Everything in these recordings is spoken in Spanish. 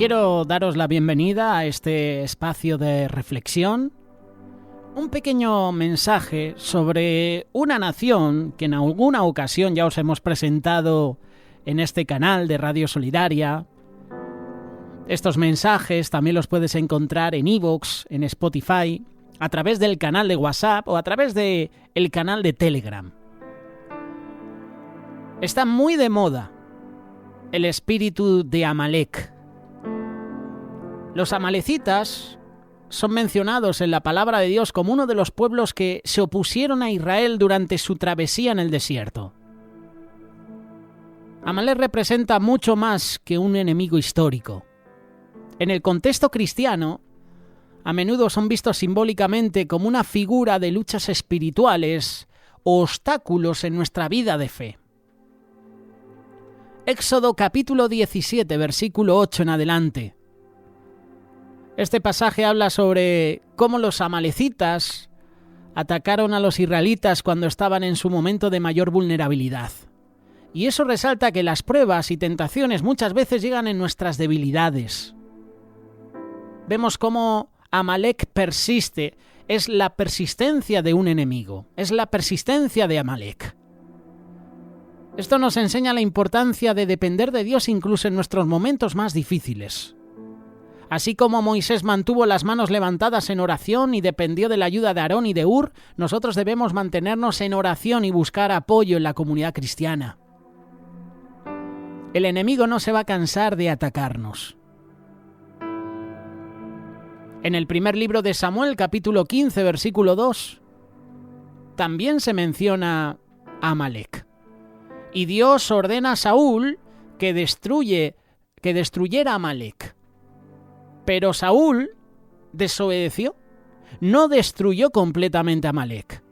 Quiero daros la bienvenida a este espacio de reflexión, un pequeño mensaje sobre una nación que en alguna ocasión ya os hemos presentado en este canal de Radio Solidaria. Estos mensajes también los puedes encontrar en iVoox, en Spotify, a través del canal de WhatsApp o a través del canal de Telegram. Está muy de moda el espíritu de Amalek. Los amalecitas son mencionados en la palabra de Dios como uno de los pueblos que se opusieron a Israel durante su travesía en el desierto. Amalek representa mucho más que un enemigo histórico. En el contexto cristiano, a menudo son vistos simbólicamente como una figura de luchas espirituales o obstáculos en nuestra vida de fe. Éxodo capítulo 17, versículo 8 en adelante. Este pasaje habla sobre cómo los amalecitas atacaron a los israelitas cuando estaban en su momento de mayor vulnerabilidad. Y eso resalta que las pruebas y tentaciones muchas veces llegan en nuestras debilidades. Vemos cómo Amalek persiste, es la persistencia de un enemigo, es la persistencia de Amalek. Esto nos enseña la importancia de depender de Dios incluso en nuestros momentos más difíciles. Así como Moisés mantuvo las manos levantadas en oración y dependió de la ayuda de Aarón y de Hur, nosotros debemos mantenernos en oración y buscar apoyo en la comunidad cristiana. El enemigo no se va a cansar de atacarnos. En el primer libro de Samuel, capítulo 15, versículo 2, también se menciona a Amalek. Y Dios ordena a Saúl que destruyera a Amalek. Pero Saúl desobedeció, no destruyó completamente a Amalek.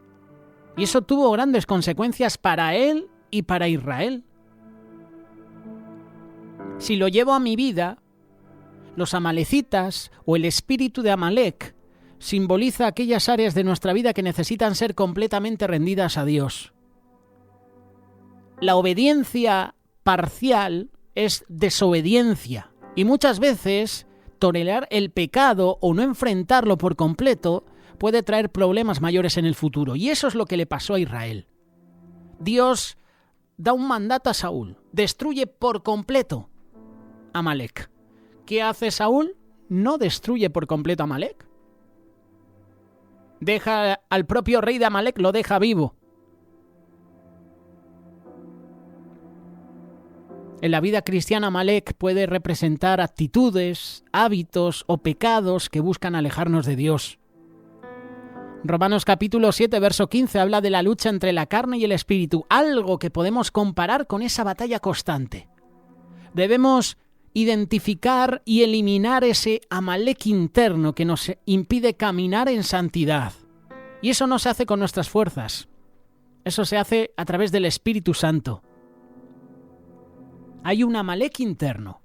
Y eso tuvo grandes consecuencias para él y para Israel. Si lo llevo a mi vida, los amalecitas o el espíritu de Amalek simboliza aquellas áreas de nuestra vida que necesitan ser completamente rendidas a Dios. La obediencia parcial es desobediencia y muchas veces tolerar el pecado o no enfrentarlo por completo puede traer problemas mayores en el futuro. Y eso es lo que le pasó a Israel. Dios da un mandato a Saúl. Destruye por completo a Amalek. ¿Qué hace Saúl? No destruye por completo a Amalek. Deja al propio rey de Amalek, lo deja vivo. En la vida cristiana, Amalek puede representar actitudes, hábitos o pecados que buscan alejarnos de Dios. Romanos capítulo 7, verso 15 habla de la lucha entre la carne y el espíritu, algo que podemos comparar con esa batalla constante. Debemos identificar y eliminar ese Amalek interno que nos impide caminar en santidad. Y eso no se hace con nuestras fuerzas. Eso se hace a través del Espíritu Santo. Hay un Amalek interno.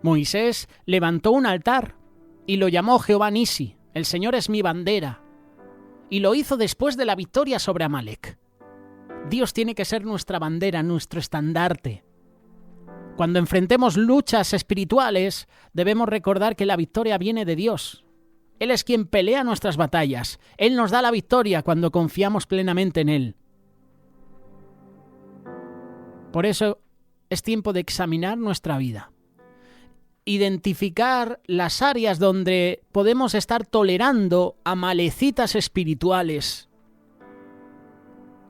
Moisés levantó un altar y lo llamó Jehová Nisi, el Señor es mi bandera, y lo hizo después de la victoria sobre Amalek. Dios tiene que ser nuestra bandera, nuestro estandarte. Cuando enfrentemos luchas espirituales, debemos recordar que la victoria viene de Dios. Él es quien pelea nuestras batallas. Él nos da la victoria cuando confiamos plenamente en Él. Por eso es tiempo de examinar nuestra vida. Identificar las áreas donde podemos estar tolerando amalecitas espirituales.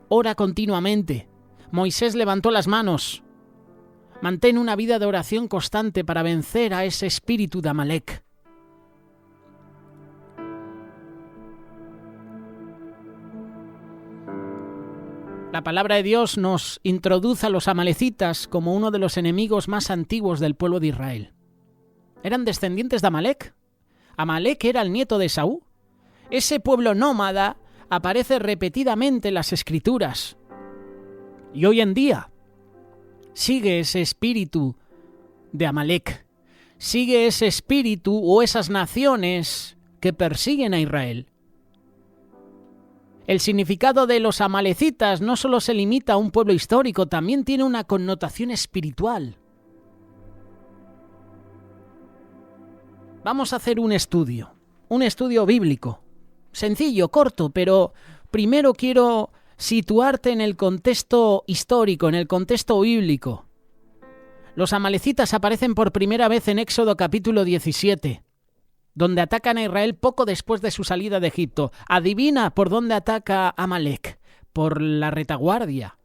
Ora continuamente. Moisés levantó las manos. Mantén una vida de oración constante para vencer a ese espíritu de Amalek. La palabra de Dios nos introduce a los amalecitas como uno de los enemigos más antiguos del pueblo de Israel. Eran descendientes de Amalek. Amalek era el nieto de Esaú. Ese pueblo nómada aparece repetidamente en las Escrituras. Y hoy en día sigue ese espíritu de Amalek. Sigue ese espíritu o esas naciones que persiguen a Israel. El significado de los amalecitas no solo se limita a un pueblo histórico, también tiene una connotación espiritual. Vamos a hacer un estudio bíblico, sencillo, corto, pero primero quiero situarte en el contexto histórico, en el contexto bíblico. Los amalecitas aparecen por primera vez en Éxodo capítulo 17, donde atacan a Israel poco después de su salida de Egipto. Adivina por dónde ataca Amalek, por la retaguardia.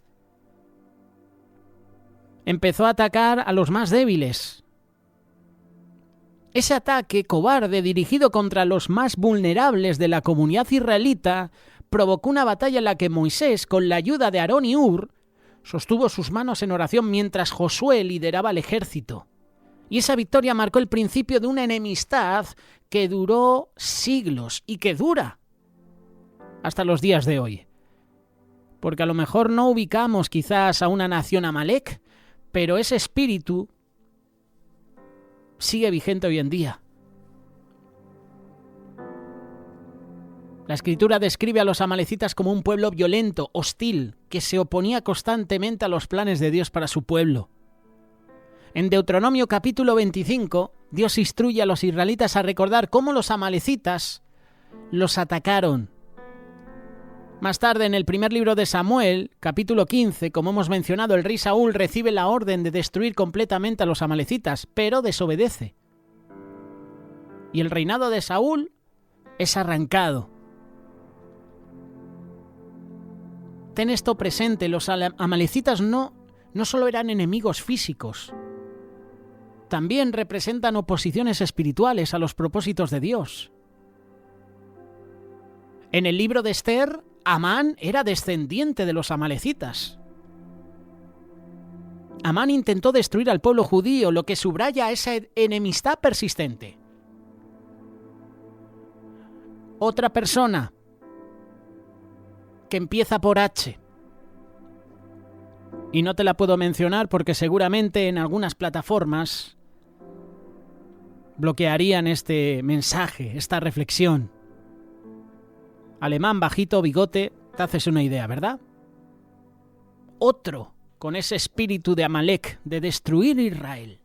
Empezó a atacar a los más débiles. Ese ataque cobarde dirigido contra los más vulnerables de la comunidad israelita provocó una batalla en la que Moisés, con la ayuda de Aarón y Hur, sostuvo sus manos en oración mientras Josué lideraba el ejército. Y esa victoria marcó el principio de una enemistad que duró siglos y que dura hasta los días de hoy. Porque a lo mejor no ubicamos quizás a una nación Amalek, pero ese espíritu sigue vigente hoy en día. La Escritura describe a los amalecitas como un pueblo violento, hostil, que se oponía constantemente a los planes de Dios para su pueblo. En Deuteronomio capítulo 25, Dios instruye a los israelitas a recordar cómo los amalecitas los atacaron. Más tarde, en el primer libro de Samuel, capítulo 15, como hemos mencionado, el rey Saúl recibe la orden de destruir completamente a los amalecitas, pero desobedece. Y el reinado de Saúl es arrancado. Ten esto presente, los amalecitas no solo eran enemigos físicos, también representan oposiciones espirituales a los propósitos de Dios. En el libro de Esther, Amán era descendiente de los amalecitas. Amán intentó destruir al pueblo judío, lo que subraya esa enemistad persistente. Otra persona que empieza por H. Y no te la puedo mencionar porque seguramente en algunas plataformas bloquearían este mensaje, esta reflexión. Alemán, bajito, bigote, te haces una idea, ¿verdad? Otro con ese espíritu de Amalek, de destruir Israel.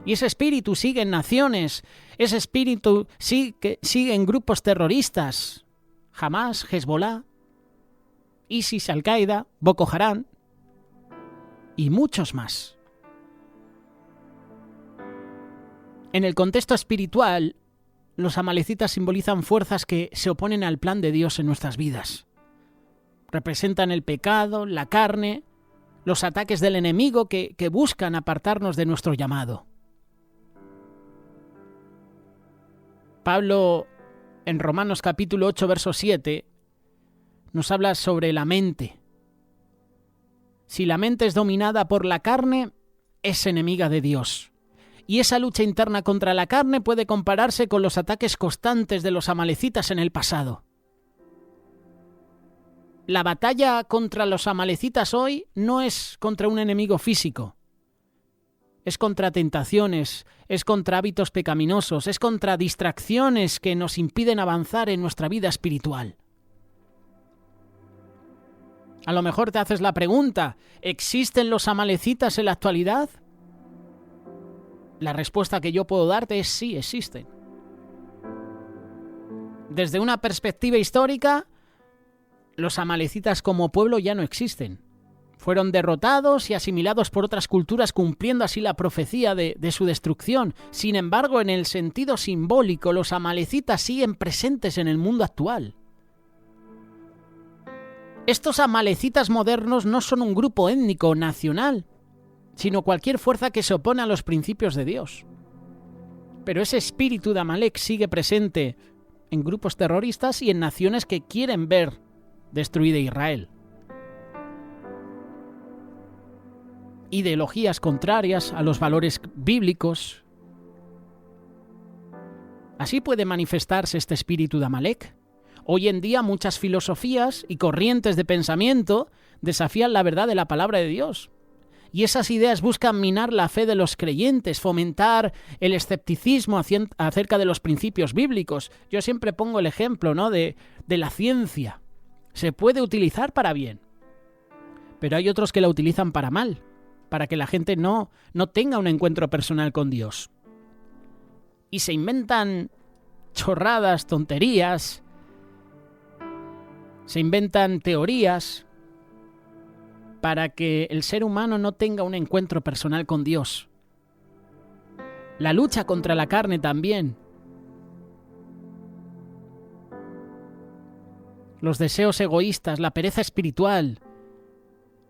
Y ese espíritu sigue en naciones, ese espíritu sigue en grupos terroristas, Hamas, Hezbollah, ISIS, Al-Qaeda, Boko Haram y muchos más. En el contexto espiritual, los amalecitas simbolizan fuerzas que se oponen al plan de Dios en nuestras vidas. Representan el pecado, la carne, los ataques del enemigo que buscan apartarnos de nuestro llamado. Pablo, en Romanos capítulo 8, verso 7, nos habla sobre la mente. Si la mente es dominada por la carne, es enemiga de Dios. Y esa lucha interna contra la carne puede compararse con los ataques constantes de los amalecitas en el pasado. La batalla contra los amalecitas hoy no es contra un enemigo físico. Es contra tentaciones, es contra hábitos pecaminosos, es contra distracciones que nos impiden avanzar en nuestra vida espiritual. A lo mejor te haces la pregunta, ¿existen los amalecitas en la actualidad? La respuesta que yo puedo darte es sí, existen. Desde una perspectiva histórica, los amalecitas como pueblo ya no existen. Fueron derrotados y asimilados por otras culturas, cumpliendo así la profecía de su destrucción. Sin embargo, en el sentido simbólico, los amalecitas siguen presentes en el mundo actual. Estos amalecitas modernos no son un grupo étnico nacional, sino cualquier fuerza que se opone a los principios de Dios. Pero ese espíritu de Amalek sigue presente en grupos terroristas y en naciones que quieren ver destruida Israel. Ideologías contrarias a los valores bíblicos. Así puede manifestarse este espíritu de Amalek. Hoy en día muchas filosofías y corrientes de pensamiento desafían la verdad de la palabra de Dios. Y esas ideas buscan minar la fe de los creyentes, fomentar el escepticismo acerca de los principios bíblicos. Yo siempre pongo el ejemplo, ¿no?, de la ciencia. Se puede utilizar para bien, pero hay otros que la utilizan para mal, para que la gente no tenga un encuentro personal con Dios. Y se inventan chorradas, tonterías, se inventan teorías para que el ser humano no tenga un encuentro personal con Dios. La lucha contra la carne también. Los deseos egoístas, la pereza espiritual,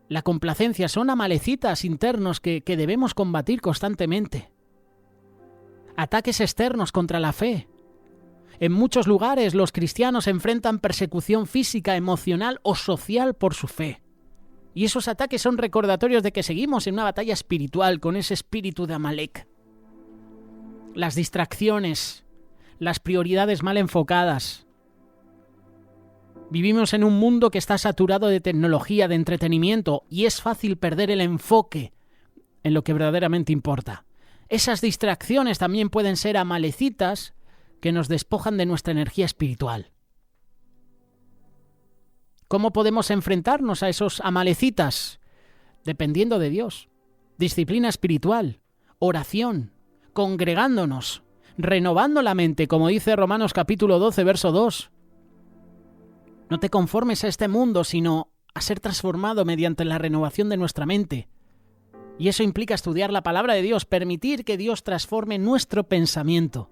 la complacencia son amalecitas internos que debemos combatir constantemente. Ataques externos contra la fe. En muchos lugares los cristianos enfrentan persecución física, emocional o social por su fe. Y esos ataques son recordatorios de que seguimos en una batalla espiritual con ese espíritu de Amalek. Las distracciones, las prioridades mal enfocadas. Vivimos en un mundo que está saturado de tecnología, de entretenimiento, y es fácil perder el enfoque en lo que verdaderamente importa. Esas distracciones también pueden ser amalecitas que nos despojan de nuestra energía espiritual. ¿Cómo podemos enfrentarnos a esos amalecitas? Dependiendo de Dios. Disciplina espiritual, oración, congregándonos, renovando la mente, como dice Romanos capítulo 12, verso 2. No te conformes a este mundo, sino a ser transformado mediante la renovación de nuestra mente. Y eso implica estudiar la palabra de Dios, permitir que Dios transforme nuestro pensamiento.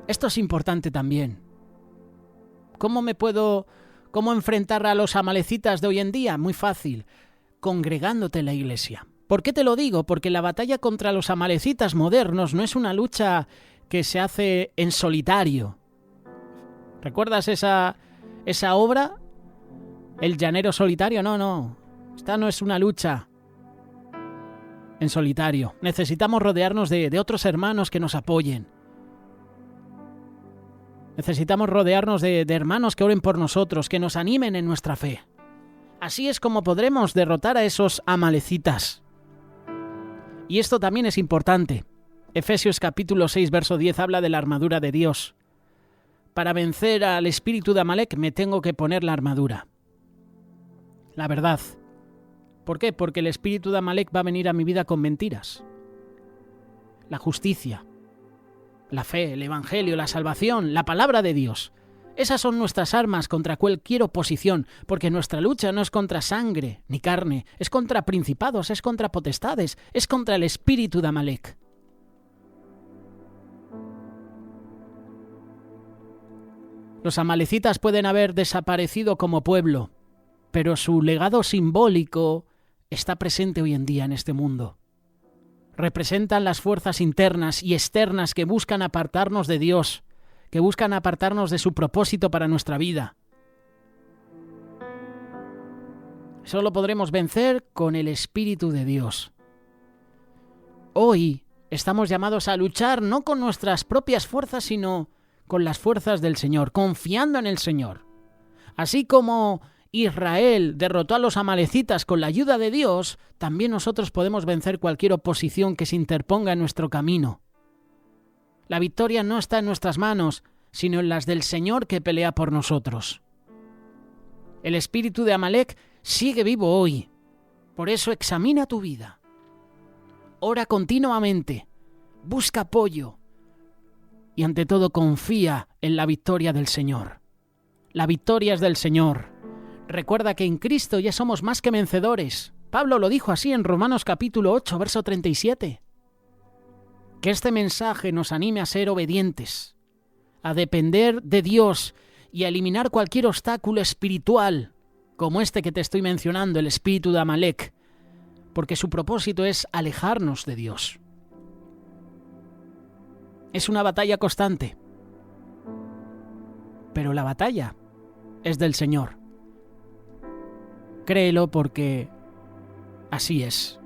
Esto es importante también. ¿Cómo enfrentar a los amalecitas de hoy en día? Muy fácil, congregándote en la iglesia. ¿Por qué te lo digo? Porque la batalla contra los amalecitas modernos no es una lucha que se hace en solitario. ¿Recuerdas esa obra? El llanero solitario. No. Esta no es una lucha en solitario. Necesitamos rodearnos de otros hermanos que nos apoyen. Necesitamos rodearnos de hermanos que oren por nosotros, que nos animen en nuestra fe. Así es como podremos derrotar a esos amalecitas. Y esto también es importante. Efesios capítulo 6, verso 10 habla de la armadura de Dios. Para vencer al espíritu de Amalek me tengo que poner la armadura. La verdad. ¿Por qué? Porque el espíritu de Amalek va a venir a mi vida con mentiras. La justicia, la fe, el evangelio, la salvación, la palabra de Dios. Esas son nuestras armas contra cualquier oposición, porque nuestra lucha no es contra sangre ni carne, es contra principados, es contra potestades, es contra el espíritu de Amalek. Los amalecitas pueden haber desaparecido como pueblo, pero su legado simbólico está presente hoy en día en este mundo. Representan las fuerzas internas y externas que buscan apartarnos de Dios, que buscan apartarnos de su propósito para nuestra vida. Solo podremos vencer con el Espíritu de Dios. Hoy estamos llamados a luchar no con nuestras propias fuerzas, sino con las fuerzas del Señor, confiando en el Señor. Así como Israel derrotó a los amalecitas con la ayuda de Dios, también nosotros podemos vencer cualquier oposición que se interponga en nuestro camino. La victoria no está en nuestras manos, sino en las del Señor que pelea por nosotros. El espíritu de Amalek sigue vivo hoy. Por eso examina tu vida. Ora continuamente. Busca apoyo. Y ante todo confía en la victoria del Señor. La victoria es del Señor. Recuerda que en Cristo ya somos más que vencedores. Pablo lo dijo así en Romanos capítulo 8, verso 37. Que este mensaje nos anime a ser obedientes, a depender de Dios y a eliminar cualquier obstáculo espiritual, como este que te estoy mencionando, el espíritu de Amalek, porque su propósito es alejarnos de Dios. Es una batalla constante, pero la batalla es del Señor. Créelo porque así es.